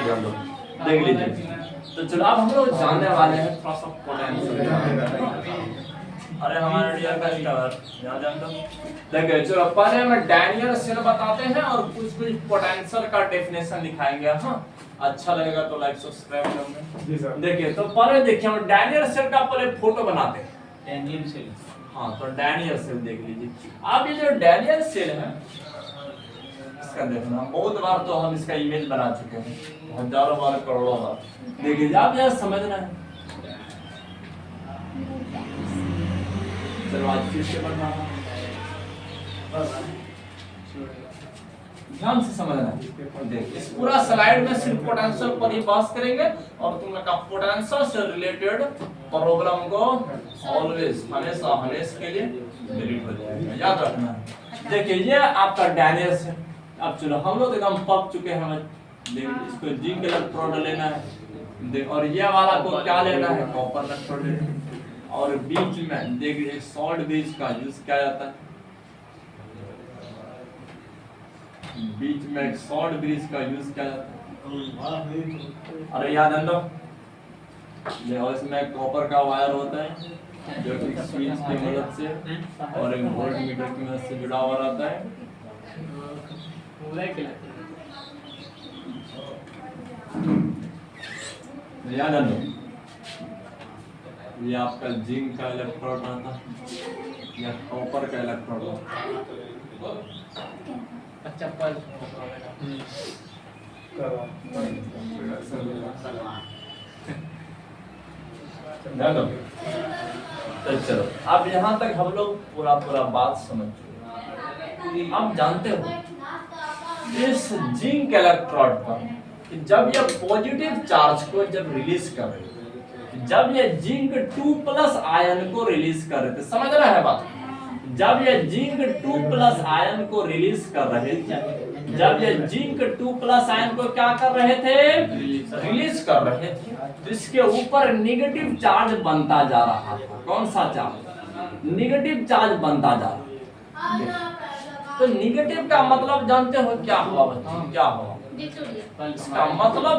लीजिए हम लोग, देख लीजिए। तो चलो अब हम लोग जानने वाले हैं थोड़ा सा पोटेंशियल। अरे हमारे डियर का स्टार यहाँ जान दो। देखिए चलो पहले हमें डैनियल सेल बताते हैं और कुछ पोटेंशियल का डेफिनेशन दिखाएंगे। हाँ अच्छा लगेगा तो लाइक सब्सक्राइब करना जी सर। देखिए तो पहले देखिए हम डैनियल सेल का पहले फोटो बनाते हैं। डैनियल सेल, हाँ तो डैनियल सेल देख लीजिए। अब ये जो डैनियल सेल है इसका देखना, बहुत बार तो हम इसका इमेज बना चुके हैं, हजारों बार करोड़ों बार। देखिए आप यह समझना है, चलो आज फिर से बनना है, ध्यान से समझना है। देखिए इस पूरा स्लाइड में सिर्फ पोटेंशियल पर ही बात करेंगे और तुम लोग का पोटेंशियल से रिलेटेड प्रॉब्लम को ऑलवेज हमेशा हमेशा के लिए डिलीट हो जाएगा, याद रखना है। देखिए ये आपका डैनियल से, अब चलो हम लोग एकदम पक चुके हैं। देखिए इसको जिंक इलेक्ट्रोड लेना है और ये वाला को क्या लेना है, कॉपर इलेक्ट्रोड लेना है। और बीच में देखिए एक सॉल्ट ब्रिज का यूज किया जाता है, बीच में एक सॉल्ट ब्रिज का यूज किया जाता है। अरे याद है लो, और इसमें कॉपर का वायर होता है जो कि स्विच की मदद से और एक वोल्ट मीटर की मदद से जुड़ा हुआ रहता है। याद है लो, ये आपका जिंक का इलेक्ट्रोड रहता है या कॉपर का इलेक्ट्रोड रहता है। चप्पल तो चलो अब यहाँ तक हम लोग पूरा बात समझ चुके। आप जानते हो इस जिंक इलेक्ट्रोड पर जब ये पॉजिटिव चार्ज को जब रिलीज कर रहे थे, जब ये जिंक 2+ आयन को रिलीज कर रहे थे, समझ रहा है बात, जब ये जिंक 2+ आयन को रिलीज कर रहे थे, जब ये जिंक 2+ आयन को क्या कर रहे थे, रिलीज कर रहे थे, तो इसके ऊपर नेगेटिव चार्ज बनता जा रहा था। कौन सा चार्ज, नेगेटिव चार्ज बनता जा रहा। तो नेगेटिव का मतलब जानते हो क्या हुआ, बताओ क्या हुआ इसका मतलब।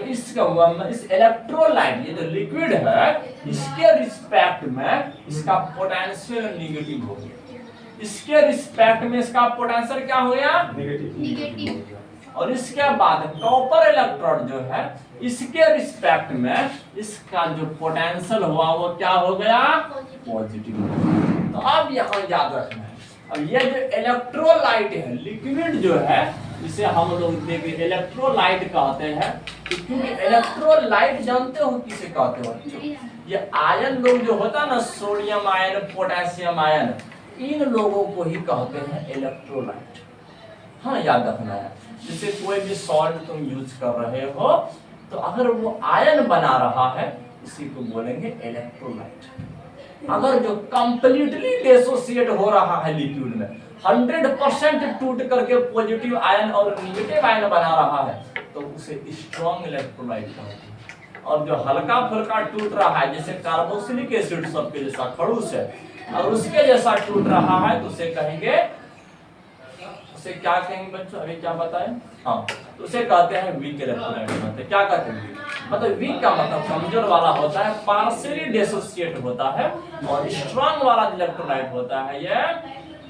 इसका हुआ इस इलेक्ट्रोलाइट, ये जो लिक्विड है इसके रिस्पेक्ट में इसका पोटेंशियल नेगेटिव हो गया, इसके रिस्पेक्ट में इसका पोटेंशियल क्या हो गया, नेगेटिव। और इसके बाद कॉपर इलेक्ट्रोड जो है इसके रिस्पेक्ट में इसका जो पोटेंशियल हुआ वो क्या हो गया, पॉजिटिव। तो अब यहाँ याद रखना है, अब ये जो इलेक्ट्रोलाइट है, लिक्विड जो है, इसे हम लोग देखिए इलेक्ट्रोलाइट कहते हैं, क्योंकि इलेक्ट्रोलाइट जानते हो किसे कहते हो, ये आयन लोग जो होता है ना, सोडियम आयन, पोटेशियम आयन, इन लोगों को ही कहते हैं इलेक्ट्रोलाइट। हाँ याद रखना है, जैसे कोई भी सॉल्ट तुम यूज कर रहे हो तो अगर वो आयन बना रहा है इसी को बोलेंगे इलेक्ट्रोलाइट। अगर जो कंप्लीटली डिसोसिएट हो रहा है लिक्विड में, 100% टूट करके पॉजिटिव आयन और नेगेटिव आयन बना रहा है तो उसे स्ट्रॉन्ग इलेक्ट्रोलाइट कहते हैं। और जो हल्का फुल्का टूट रहा है जैसे कार्बोक्सिलिक एसिड सबके जैसा खड़ूस है और उसके जैसा टूट रहा है तो उसे कहेंगे, उसे क्या कहेंगे बच्चों, अभी क्या बताएं, हाँ तो उसे कहते हैं वीक इलेक्ट्रोलाइट। क्या कहते हैं, मतलब वीक का मतलब कमजोर वाला होता है, पार्शियली डिसोसिएट होता है, और स्ट्रांग वाला इलेक्ट्रोलाइट होता है ये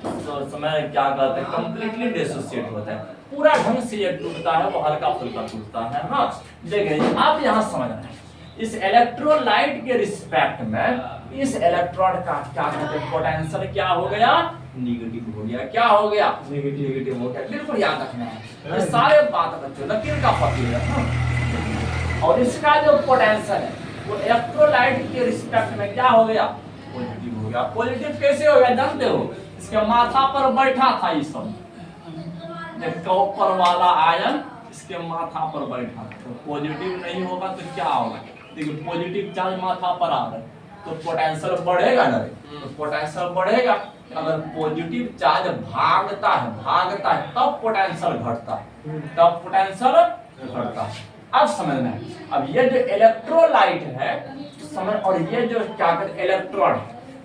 तो समय क्या कहते हैं, कंप्लीटली डिसोसिएट होता है, पूरा ढंग से ये टूटता है, वो हल्का फुल्का टूटता है। हाँ देखिए आप यहाँ समझना है, इस इलेक्ट्रोलाइट के रिस्पेक्ट में इस इलेक्ट्रोड का क्या कहते हैं, पोटेंशियल क्या हो गया, नेगेटिव हो गया। क्या हो गया, नेगेटिव हो गया। बिल्कुल याद रखना है, ये सारे बात बच्चों लकीर का फकीर है। और इसका जो पोटेंशियल है वो इलेक्ट्रोलाइट के रिस्पेक्ट में क्या हो गया, पॉजिटिव हो गया। पॉजिटिव कैसे हो गया जानते हो, इसके माथा पर बैठा था ये सब, कॉपर वाला आयन इसके माथा पर बैठा, तो पॉजिटिव नहीं होगा तो क्या होगा, देखिए पॉजिटिव चार्ज माथा पर आ रहा है तो पोटेंशियल बढ़ेगा ना, तो पोटेंशियल बढ़ेगा। अगर पॉजिटिव चार्ज भागता है तब पोटेंशियल घटता है, तब पोटेंशियल घटता है। अब समझना है, अब ये जो इलेक्ट्रोलाइट है समझ, और ये जो क्या कहते हैं इलेक्ट्रोड,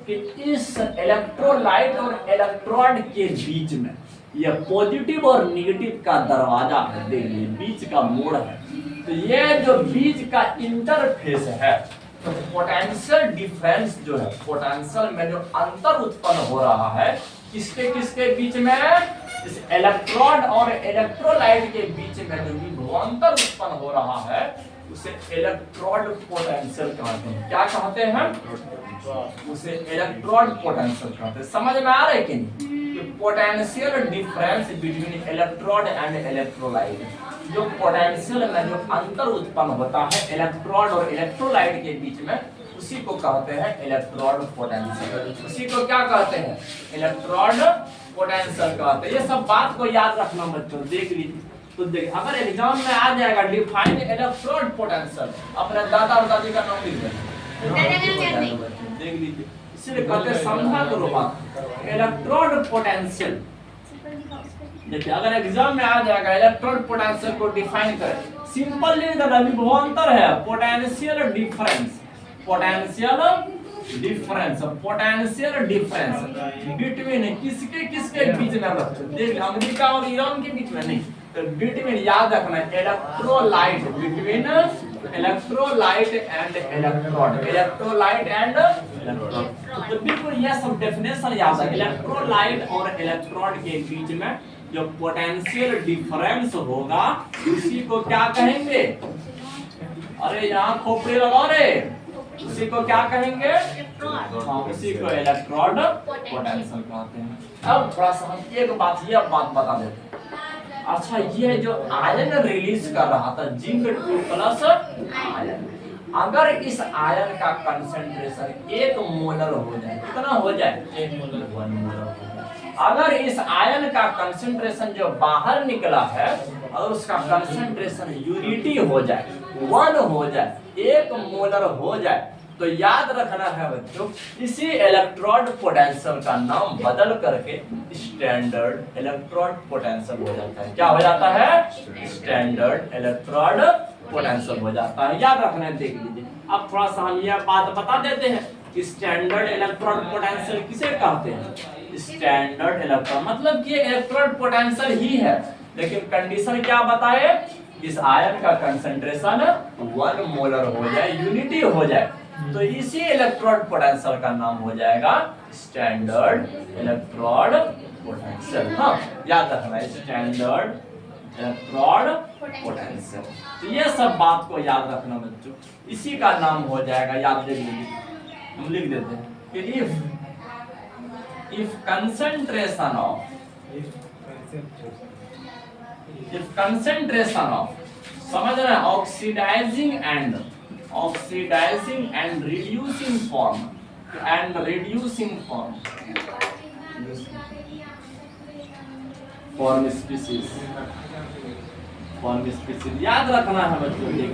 कि इस इलेक्ट्रोलाइट और इलेक्ट्रोड के बीच में ये पॉजिटिव और निगेटिव का दरवाजा है, देखिए बीच का मोड़ है। तो ये जो बीच का इंटरफेस है, तो पोटेंशियल डिफरेंस जो है, पोटेंशियल में जो अंतर उत्पन्न हो रहा है किसके किसके बीच में, इस इलेक्ट्रोड और इलेक्ट्रोलाइट के बीच में जो विभवांतर उत्पन्न हो रहा है उसे इलेक्ट्रोड पोटेंशियल कहते हैं। क्या कहते हैं? उसे इलेक्ट्रोड पोटेंशियल कहते हैं। समझ में आ रहा है कि नहीं? Potential difference between electrode and electrolyte, जो पोटेंशियल में जो अंतर उत्पन्न होता है इलेक्ट्रोड और इलेक्ट्रोलाइट के बीच में, उसी को कहते हैं इलेक्ट्रोड पोटेंशियल। उसी को क्या कहते हैं? इलेक्ट्रोड पोटेंशियल कहते हैं। ये सब बात को याद रखना बच्चों, देख लीजिए। तो देखिए अगर एग्जाम में आ जाएगा डिफाइन इलेक्ट्रोड पोटेंशियल, अपने दादा और दादी का नाम लिख देना, देख लीजिए। इसलिए कहते हैं समझा करो बात, इलेक्ट्रोड पोटेंशियल। देखिए अगर एग्जाम में आ जाएगा इलेक्ट्रोड पोटेंशियल को डिफाइन करें, सिंपल लिख देना, विभवांतर है potential difference, potential difference, potential difference between किसके किसके बीच में बच्चों, देख अमेरिका और ईरान के बीच में नहीं, तो बिटवीन याद रखना electrolyte, between electrolyte and electrode, electrolyte and electrode. तो बिल्कुल ये सब डेफिनेशन याद है। इलेक्ट्रोलाइट और इलेक्ट्रोड के बीच में जो पोटेंशियल डिफरेंस होगा उसी को क्या कहेंगे? अरे यहाँ खोपड़ी लगा रे, उसी को क्या कहेंगे? हाँ, उसी को इलेक्ट्रोड पोटेंशियल कहते हैं। अब थोड़ा सा हम एक बात ये बात बता देते हैं। अच्छा, ये जो आयन रिलीज कर रहा था जिंक 2 प्लस आयन, अगर इस आयन का कंसंट्रेशन 1 मोलर हो जाए, कितना हो जाए? 1 मोलर, 1 मोलर हो जाए। अगर इस आयन का कंसंट्रेशन जो बाहर निकला है और उसका कंसंट्रेशन यूनिटी हो जाए, 1 हो जाए, 1 मोलर हो जाए, तो याद रखना है बच्चों, इसी इलेक्ट्रोड पोटेंशियल का नाम बदल करके स्टैंडर्ड इलेक्ट्रोड पोटेंशियल हो जाता है। क्या हो जाता है? स्टैंडर्ड इलेक्ट्रोड पोटेंशियल हो जाता है। याद रखना है, देख लीजिए। अब थोड़ा सा हम यह बात बता देते हैं कि स्टैंडर्ड इलेक्ट्रोड पोटेंशियल किसे कहते हैं? स्टैंडर्ड इलेक्ट्रोड मतलब कि इलेक्ट्रोड पोटेंशियल ही है, लेकिन कंडीशन क्या बताए? इस आयन का कंसंट्रेशन 1 मोलर हो जाए, यूनिटी हो जाए, तो इसी इलेक्ट्रोड पोटेंशियल का नाम हो जाएगा स्टैंडर्ड इलेक्ट्रोड पोटेंशियल। हाँ, याद रखना है स्टैंडर्ड इलेक्ट्रोड पोटेंशियल। तो ये सब बात को याद रखना बच्चों, इसी का नाम हो जाएगा, याद रख लीजिए। हम लिख देते हैं कि if concentration of समझ रहे हैं, oxidising and reducing form species याद रखना है बच्चों, देख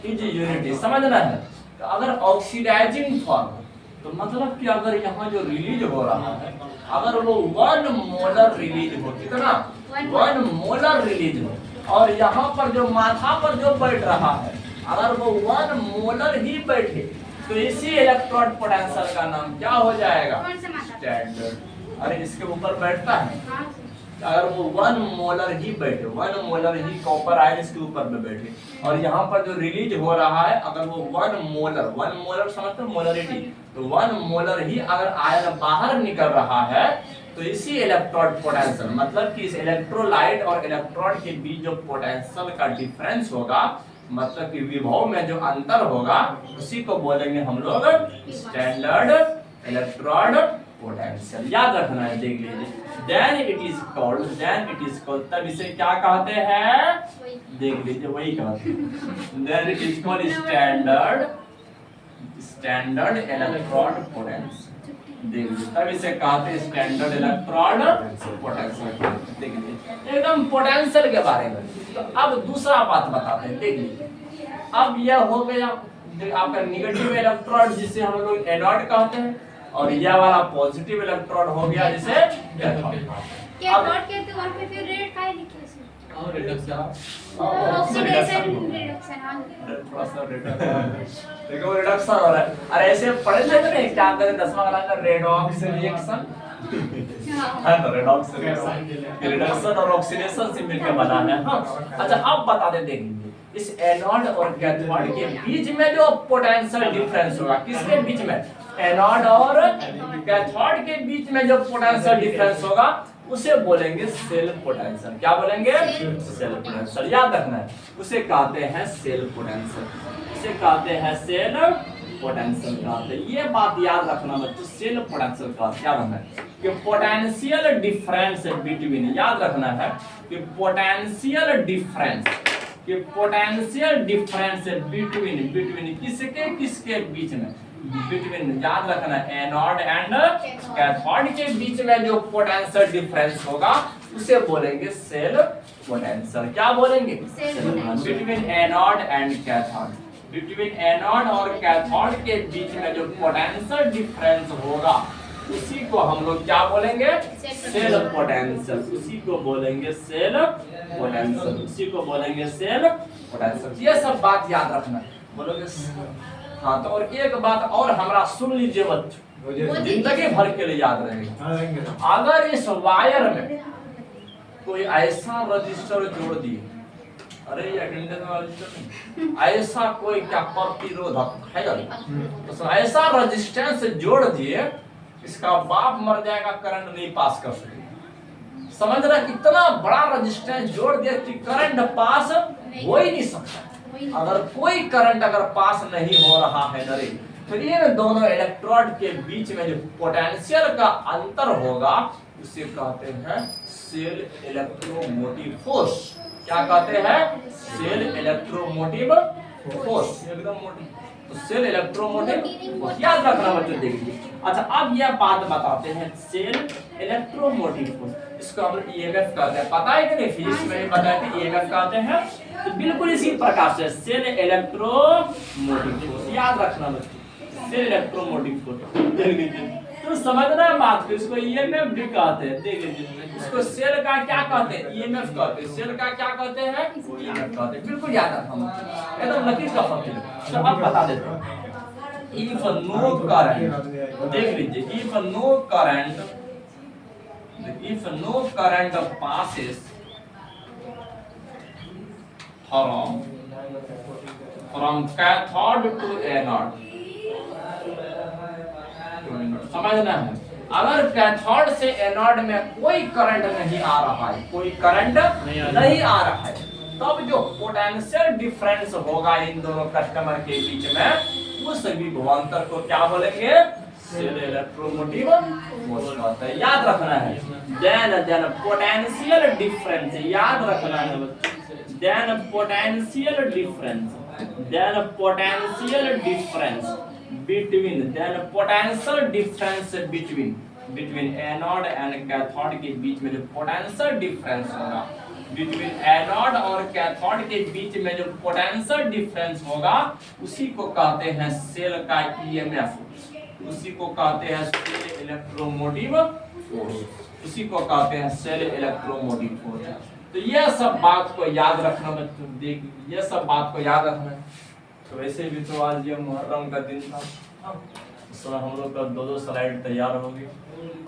लीजिए यूनिटी समझना है। तो अगर ऑक्सीडाइजिंग फॉर्म, तो मतलब कि अगर यहाँ जो रिलीज हो रहा है अगर वो 1 मोलर रिलीज हो, कितना? 1 मोलर रिलीज हो, और यहाँ पर जो माथा पर जो बैठ रहा है अगर वो 1 मोलर ही बैठे, तो इसी इलेक्ट्रोड पोटेंशियल का नाम क्या हो जाएगा? स्टैंडर्ड। अरे इसके ऊपर बैठता है, अगर वो 1 मोलर ही बैठे, 1 मोलर ही कॉपर आयन इसके ऊपर में बैठे, और यहाँ पर जो रिलीज हो रहा है अगर वो 1 मोलर समझते हो मोलरिटी, तो 1 मोलर ही अगर आयन बाहर निकल रहा है, तो इसी इलेक्ट्रोड पोटेंशियल मतलब कि इस इलेक्ट्रोलाइट और इलेक्ट्रोड के बीच जो पोटेंशियल का डिफरेंस होगा, मतलब कि विभव में जो अंतर होगा, उसी को बोलेंगे हम लोग स्टैंडर्ड इलेक्ट्रोड पोटेंशियल। याद रखना है, देख लीजिए। देन इट इज कॉल्ड, तब इसे क्या कहते हैं? देख लीजिए, वही कहते हैं। Then it is called standard electrode potential. देख लीजिए, तब इसे कहते हैं स्टैंडर्ड इलेक्ट्रोड पोटेंशियल। देख लीजिए एकदम पोटेंशियल के बारे में। तो अब दूसरा बात बताते हैं, देख लीजिए। अब यह हो गया आपका निगेटिव इलेक्ट्रोड जिसे हम लोग एनोड कहते हैं, और यह वाला पॉजिटिव इलेक्ट्रोड हो गया जिसे कैथोड। कैथोड कहते हैं, और फिर रेड काहे लिखे इसमें? और रिडक्शन ऑक्सीडेशन रिडक्शन हाँ थोड़ा सा देखो रिडक्शन हो रहा है। अरे ऐसे पढ़े थे ना क्या करें 10वां क्लास का रेडॉक्स रिएक्शन है ना, रेडॉक्स रिएक्शन रिडक्शन और ऑक्सीडेशन से मिलकर बना है। हाँ अच्छा अब बता दे देखिए इस एनोड और कैथोड के बीच में जो पोटेंशियल डिफरेंस होगा किसके बीच में, एनोड और कैथोड के बीच में जो पोटेंशियल डिफरेंस होगा उसे बोलेंगे सेल पोटेंशियल। क्या बोलेंगे, सेल पोटेंशियल। याद रखना है उसे कहते हैं सेल पोटेंशियल, उसे कहते हैं सेल पोटेंशियल कहते हैं। ये बात याद रखना बच्चों, सेल पोटेंशियल का क्या बनना है कि पोटेंशियल डिफरेंस बिटवीन, याद रखना है कि पोटेंशियल डिफरेंस बिटवीन किसके किसके बीच में, बिटवीन याद रखना एनोड एंड कैथोड के बीच में जो पोटेंशियल डिफरेंस होगा उसे बोलेंगे सेल पोटेंशियल। क्या बोलेंगे, between anode and cathode, between anode और कैथोड के बीच में जो पोटेंशियल डिफरेंस होगा उसी को हम लोग क्या बोलेंगे, सेल पोटेंशियल। उसी को बोलेंगे सेल पोटेंशियल, उसी को बोलेंगे सेल पोटेंशियल। ये सब बात याद रखना बोलोगे। हाँ तो और एक बात और हमरा सुन लीजिए बच्चों, जिंदगी भर के लिए याद रहेगा। अगर इस वायर में कोई ऐसा रजिस्टर जोड़ दिए, अरे ये अटेंडेंस वाला रजिस्टर नहीं, ऐसा कोई क्या प्रतिरोधक है तो ऐसा रेजिस्टेंस जोड़ दिए इसका बाप मर जाएगा, करंट नहीं पास कर सकेगा। समझ रहा, इतना बड़ा रेजिस्टेंस जोड़ दिया कि करंट पास हो ही नहीं सकता। अगर कोई करंट अगर पास नहीं हो रहा है नरे, फिर इन दोनों इलेक्ट्रोड के बीच में जो पोटेंशियल का अंतर होगा उसे कहते हैं सेल इलेक्ट्रोमोटिव फोर्स। क्या कहते हैं, सेल इलेक्ट्रोमोटिव फोर्स। एकदम मोटिव तो सेल इलेक्ट्रोमोटिव फोर्स याद रखना बच्चों। देखिए अच्छा अब यह बात बताते हैं सेल इलेक्ट्रोमोटिव फोर्स, इसको हम ईएमएफ कहते हैं। पता है कि नहीं, फिजिक्स में भी बताया कि ईएमएफ कहते हैं। तो बिल्कुल इसी प्रकार से सेल इलेक्ट्रोमोटिव फोर्स याद रखना बच्चों, सेल इलेक्ट्रोमोटिव फोर्स। देख लीजिए तो समझना है बात को, इसको ईएमएफ भी कहते हैं। देख लीजिए इसको सेल का क्या कहते हैं, ईएमएफ कहते हैं। सेल का क्या कहते हैं, ईएमएफ कहते हैं। बिल्कुल याद रखना, एकदम लकीर का फर्क है। तो अब बता देते हैं if no current, देख लीजिए if no current passes from cathode to anode, समझना है अगर कैथोड से एनोड में कोई करंट नहीं आ रहा है, कोई करंट नहीं आ रहा है, तब जो पोटेंशियल डिफरेंस होगा इन दोनों कस्टमर के बीच में उस विभवांतर को क्या बोलेंगे, सेल इलेक्ट्रोमोटिव फोर्स कहते हैं। याद रखना है देन पोटेंशियल डिफरेंस, याद रखना है then potential difference between anode and cathode के बीच में जो पोटेंशियल डिफरेंस होगा, बिटवीन एनोड और कैथोड के बीच में जो पोटेंशियल डिफरेंस होगा उसी को कहते हैं सेल का ईएमएफ, उसी को कहते हैं सेल इलेक्ट्रोमोटिव फोर्स, उसी को कहते हैं सेल इलेक्ट्रोमोटिव फोर्स। तो ये सब बात को याद रखना बच्चों, देख ये सब बात को याद रखना। तो वैसे भी तो आज ये मुहर्रम का दिन था, इस समय हम लोग का 2-2 स्लाइड तैयार हो गई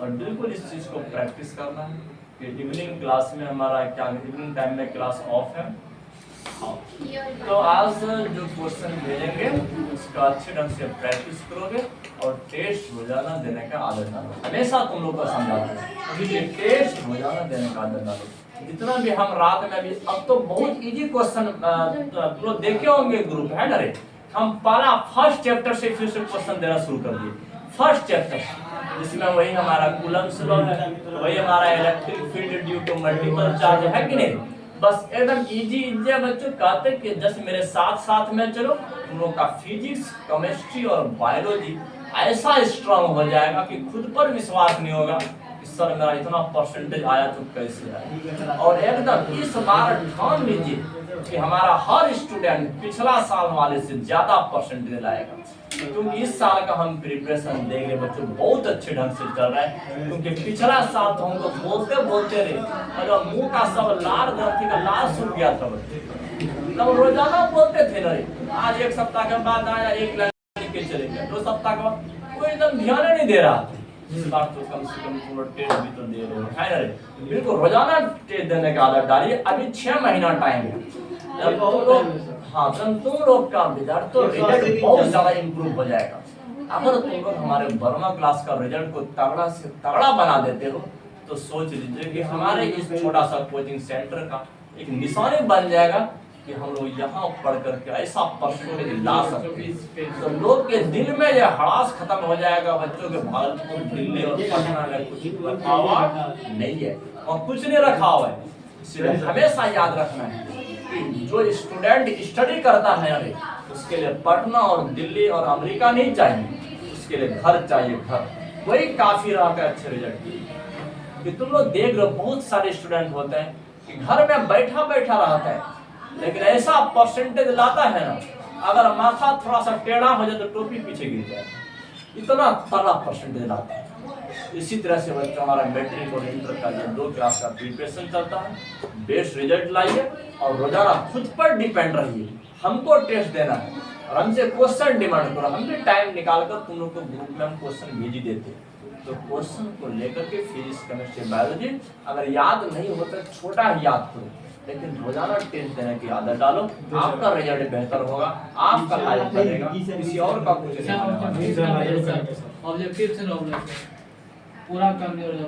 और बिल्कुल इस चीज़ को प्रैक्टिस करना है कि इवनिंग क्लास में हमारा क्या इवनिंग टाइम में क्लास ऑफ है। तो आज जो क्वेश्चन भेजेंगे उसका अच्छे ढंग से प्रैक्टिस करोगे और टेस्ट रोजाना देने का आदत डालो। हमेशा तुम लोग को समझाते हैं अभी ये टेस्ट रोजाना देने का आदत डालो। जितना भी हम रात में भी, अब तो बहुत इजी क्वेश्चन तुम लोग देखे होंगे ग्रुप है ना रे, हम पहला फर्स्ट चैप्टर से फिर से क्वेश्चन देना शुरू कर दिए। फर्स्ट चैप्टर जिसमें वही हमारा कूलम्स लॉ है, वही हमारा electric field due to multiple charge है कि नहीं। बस एकदम इजी बच्चों कहते कि जस्ट मेरे साथ साथ में चलो, तुम लोग का फिजिक्स केमिस्ट्री और बायोलॉजी ऐसा स्ट्रांग हो जाएगा कि खुद पर विश्वास नहीं होगा कि सर मेरा इतना परसेंटेज आया तो कैसे आया। और एकदम इस बार ठान लीजिए कि हमारा हर स्टूडेंट पिछला साल वाले से ज्यादा परसेंटेज लाएगा। क्योंकि इस साल का हम प्रिपरेशन देख रहे बच्चों बहुत अच्छे ढंग से चल रहा है, क्योंकि पिछला साल तो हमको बोलते बोलते रहे और मुंह का सब लाल धरती का लाल सूख गया था बच्चे, तब रोजाना बोलते थे ना, आज एक सप्ताह के बाद आया एक लाइन लिख के चले गए, 2 सप्ताह के बाद कोई एकदम ध्यान नहीं दे रहा था। इस बार तो कम से कम तुम लोग टेस्ट भी तो दे रहे हो, है ना रे? बिल्कुल रोजाना टेस्ट देने का आदत डालिए। अभी 6 महीना टाइम है, जब तुम लोग हाँ जब तुम लोग का रिजल्ट तो रिजल्ट बहुत ज्यादा इम्प्रूव हो जाएगा। अगर तुम लोग हमारे वर्मा क्लास का रिजल्ट को तगड़ा से तगड़ा बना देते हो तो सोच लीजिए कि हमारे इस छोटा सा कोचिंग सेंटर का एक निशानी बन जाएगा कि हम लोग यहाँ पढ़ करके ऐसा परसेंटेज ला सकते हैं तो लोग के दिल में यह हड़ास खत्म हो जाएगा। बच्चों के भागलपुर, दिल्ली और पटना में कुछ रखा हुआ नहीं है और कुछ नहीं रखा हुआ है, इसलिए हमेशा याद रखना है कि जो स्टूडेंट स्टडी करता है अरे उसके लिए पटना और दिल्ली और अमेरिका नहीं चाहिए, उसके लिए घर चाहिए, घर वही काफी रहता है अच्छे रिजल्ट कि तुम लोग देख रहे हो बहुत सारे स्टूडेंट होते हैं कि घर में बैठा बैठा रहता है लेकिन ऐसा परसेंटेज लाता है ना, अगर माथा थोड़ा सा टेढ़ा हो जाए तो टोपी पीछे गिर जाए, इतना तगड़ा परसेंटेज लाता है। इसी तरह से बच्चों हमारा मैट्रिक और इंटर का 2 क्लास का प्रिपरेशन चलता है। बेस्ट रिजल्ट लाइए और रोजाना खुद पर डिपेंड रहिए, हमको टेस्ट देना है और हमसे क्वेश्चन डिमांड करो, हम भी टाइम निकाल कर तुम लोग को ग्रुप में हम क्वेश्चन भेज ही देते हैं। तो क्वेश्चन को लेकर के फिजिक्स, केमिस्ट्री, बायोलॉजी अगर याद नहीं होता छोटा ही याद करो, लेकिन रोजाना टेस्ट देने की आदत डालो, आपका रिजल्ट बेहतर होगा, आपका लाइफ करेगा, किसी और का कुछ नहीं होगा। ऑब्जेक्टिव से पूरा काम नहीं हो रहा है।